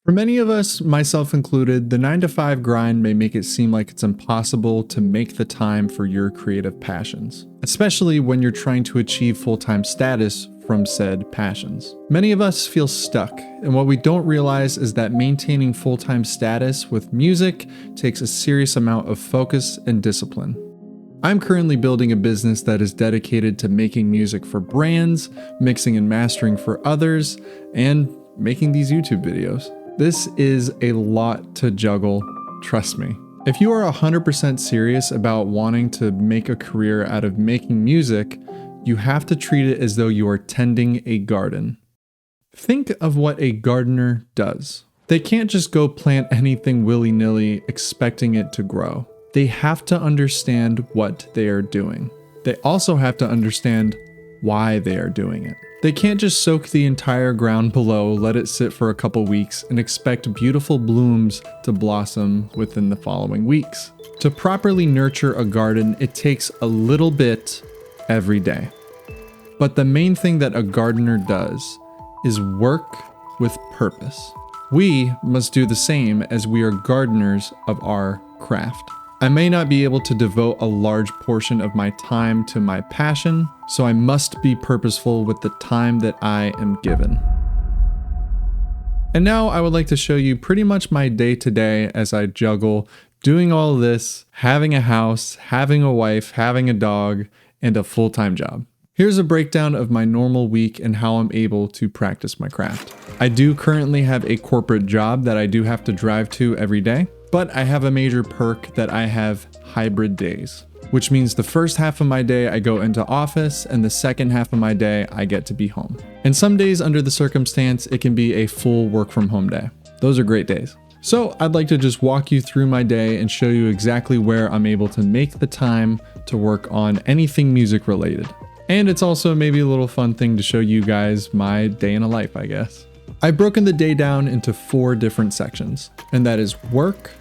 For many of us, myself included, the 9 to 5 grind may make it seem like it's impossible to make the time for your creative passions, especially when you're trying to achieve full-time status from said passions. Many of us feel stuck, and what we don't realize is that maintaining full-time status with music takes a serious amount of focus and discipline. I'm currently building a business that is dedicated to making music for brands, mixing and mastering for others, and making these YouTube videos. This is a lot to juggle, trust me. If you are 100% serious about wanting to make a career out of making music, you have to treat it as though you are tending a garden. Think of what a gardener does. They can't just go plant anything willy-nilly expecting it to grow. They have to understand what they are doing. They also have to understand why they are doing it. They can't just soak the entire ground below, let it sit for a couple weeks, and expect beautiful blooms to blossom within the following weeks. To properly nurture a garden, it takes a little bit every day. But the main thing that a gardener does is work with purpose. We must do the same as we are gardeners of our craft. I may not be able to devote a large portion of my time to my passion, so I must be purposeful with the time that I am given. And now I would like to show you pretty much my day-to-day as I juggle doing all this, having a house, having a wife, having a dog, and a full-time job. Here's a breakdown of my normal week and how I'm able to practice my craft. I do currently have a corporate job that I do have to drive to every day. But I have a major perk that I have hybrid days, which means the first half of my day I go into office and the second half of my day I get to be home. And some days under the circumstance, it can be a full work from home day. Those are great days. So I'd like to just walk you through my day and show you exactly where I'm able to make the time to work on anything music related. And it's also maybe a little fun thing to show you guys my day in a life, I guess. I've broken the day down into 4 different sections, and that is work,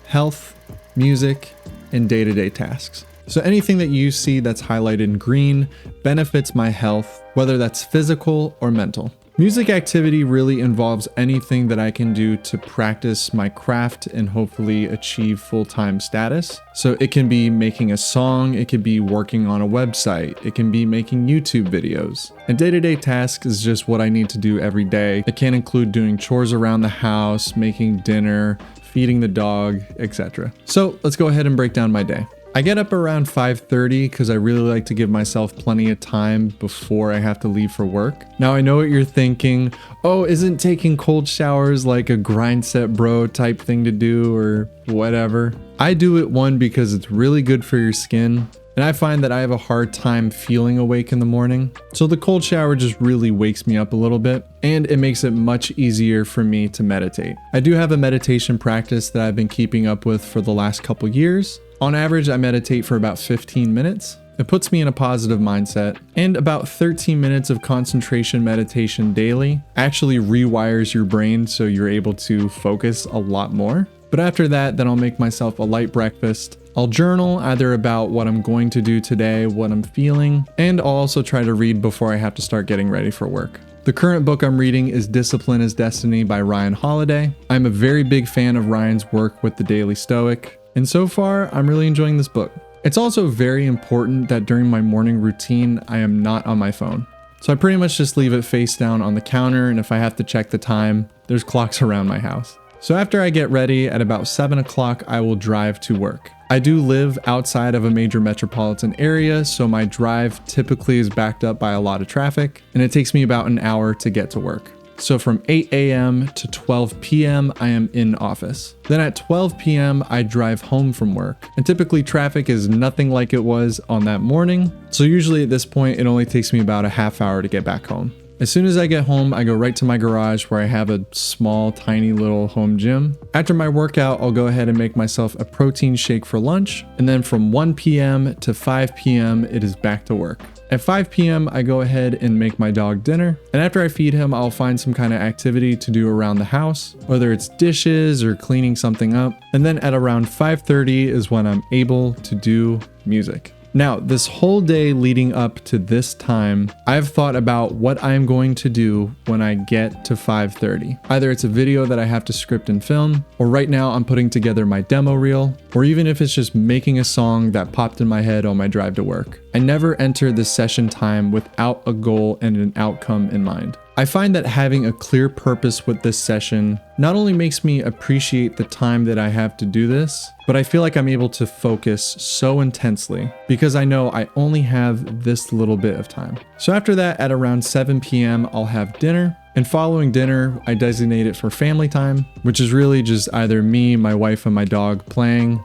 health, music, and day-to-day tasks. So anything that you see that's highlighted in green benefits my health, whether that's physical or mental. Music activity really involves anything that I can do to practice my craft and hopefully achieve full-time status. So it can be making a song, it could be working on a website, it can be making YouTube videos. And day-to-day tasks is just what I need to do every day. It can include doing chores around the house, making dinner, feeding the dog, etc. So let's go ahead and break down my day. I get up around 5:30 because I really like to give myself plenty of time before I have to leave for work. Now I know what you're thinking, oh, isn't taking cold showers like a grind set bro type thing to do or whatever? I do it, one, because it's really good for your skin, and I find that I have a hard time feeling awake in the morning. So the cold shower just really wakes me up a little bit, and it makes it much easier for me to meditate. I do have a meditation practice that I've been keeping up with for the last couple years. On average, I meditate for about 15 minutes. It puts me in a positive mindset, and about 13 minutes of concentration meditation daily actually rewires your brain so you're able to focus a lot more. But after that, then I'll make myself a light breakfast. I'll journal either about what I'm going to do today, what I'm feeling, and I'll also try to read before I have to start getting ready for work. The current book I'm reading is Discipline is Destiny by Ryan Holiday. I'm a very big fan of Ryan's work with the Daily Stoic, and so far I'm really enjoying this book. It's also very important that during my morning routine, I am not on my phone. So I pretty much just leave it face down on the counter, and if I have to check the time, there's clocks around my house. So after I get ready at about 7 o'clock, I will drive to work. I do live outside of a major metropolitan area, so my drive typically is backed up by a lot of traffic, and it takes me about an hour to get to work. So from 8 a.m. to 12 p.m. I am in office. Then at 12 p.m. I drive home from work. And typically traffic is nothing like it was on that morning. So usually at this point it only takes me about a half hour to get back home. As soon as I get home, I go right to my garage where I have a small, tiny little home gym. After my workout, I'll go ahead and make myself a protein shake for lunch. And then from 1 p.m. to 5 p.m. it is back to work. At 5 p.m. I go ahead and make my dog dinner, and after I feed him, I'll find some kind of activity to do around the house, whether it's dishes or cleaning something up. And then at around 5:30 is when I'm able to do music. Now, this whole day leading up to this time, I've thought about what I'm going to do when I get to 5:30. Either it's a video that I have to script and film, or right now I'm putting together my demo reel, or even if it's just making a song that popped in my head on my drive to work. I never enter the session time without a goal and an outcome in mind. I find that having a clear purpose with this session not only makes me appreciate the time that I have to do this, but I feel like I'm able to focus so intensely because I know I only have this little bit of time. So after that, at around 7 p.m., I'll have dinner. And following dinner, I designate it for family time, which is really just either me, my wife, and my dog playing,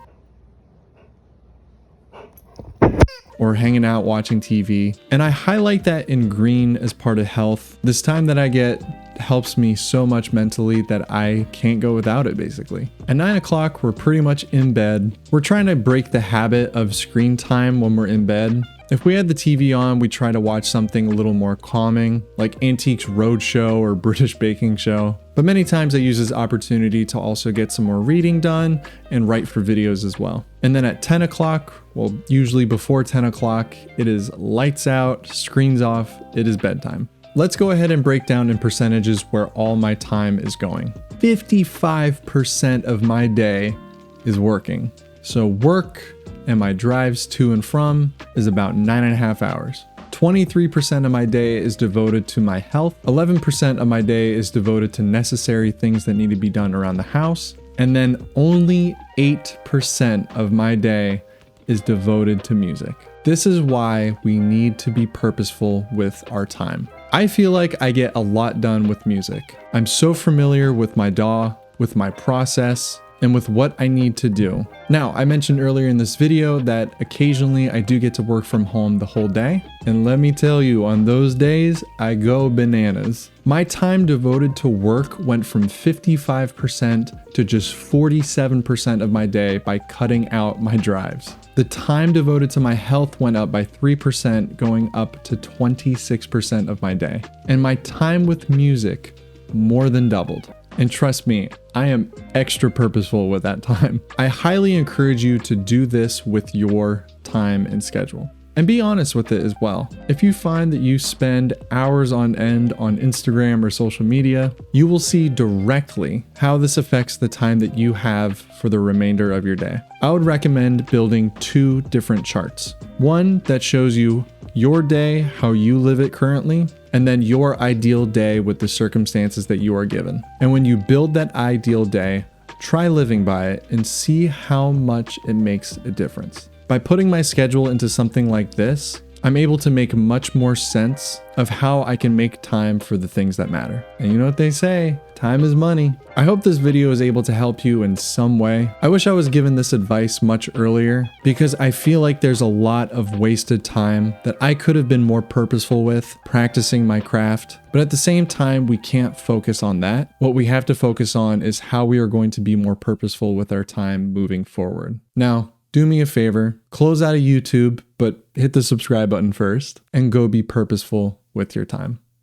or hanging out watching TV. And I highlight that in green as part of health. This time that I get helps me so much mentally that I can't go without it, basically. At 9 o'clock, we're pretty much in bed. We're trying to break the habit of screen time when we're in bed. If we had the TV on, we try to watch something a little more calming, like Antiques Roadshow or British Baking Show. But many times I use this opportunity to also get some more reading done and write for videos as well. And then at 10 o'clock, well, usually before 10 o'clock, it is lights out, screens off, it is bedtime. Let's go ahead and break down in percentages where all my time is going. 55% of my day is working. So work and my drives to and from is about 9.5 hours. 23% of my day is devoted to my health. 11% of my day is devoted to necessary things that need to be done around the house. And then only 8% of my day is devoted to music. This is why we need to be purposeful with our time. I feel like I get a lot done with music. I'm so familiar with my DAW, with my process, and with what I need to do. Now, I mentioned earlier in this video that occasionally I do get to work from home the whole day. And let me tell you, on those days, I go bananas. My time devoted to work went from 55% to just 47% of my day by cutting out my drives. The time devoted to my health went up by 3%, going up to 26% of my day. And my time with music more than doubled. And trust me, I am extra purposeful with that time. I highly encourage you to do this with your time and schedule. And be honest with it as well. If you find that you spend hours on end on Instagram or social media, you will see directly how this affects the time that you have for the remainder of your day. I would recommend building 2 different charts. One that shows you your day, how you live it currently, and then your ideal day with the circumstances that you are given. And when you build that ideal day, try living by it and see how much it makes a difference. By putting my schedule into something like this, I'm able to make much more sense of how I can make time for the things that matter. And you know what they say, time is money. I hope this video is able to help you in some way. I wish I was given this advice much earlier because I feel like there's a lot of wasted time that I could have been more purposeful with practicing my craft. But at the same time, we can't focus on that. What we have to focus on is how we are going to be more purposeful with our time moving forward. Now, do me a favor, close out of YouTube, but hit the subscribe button first and go be purposeful with your time.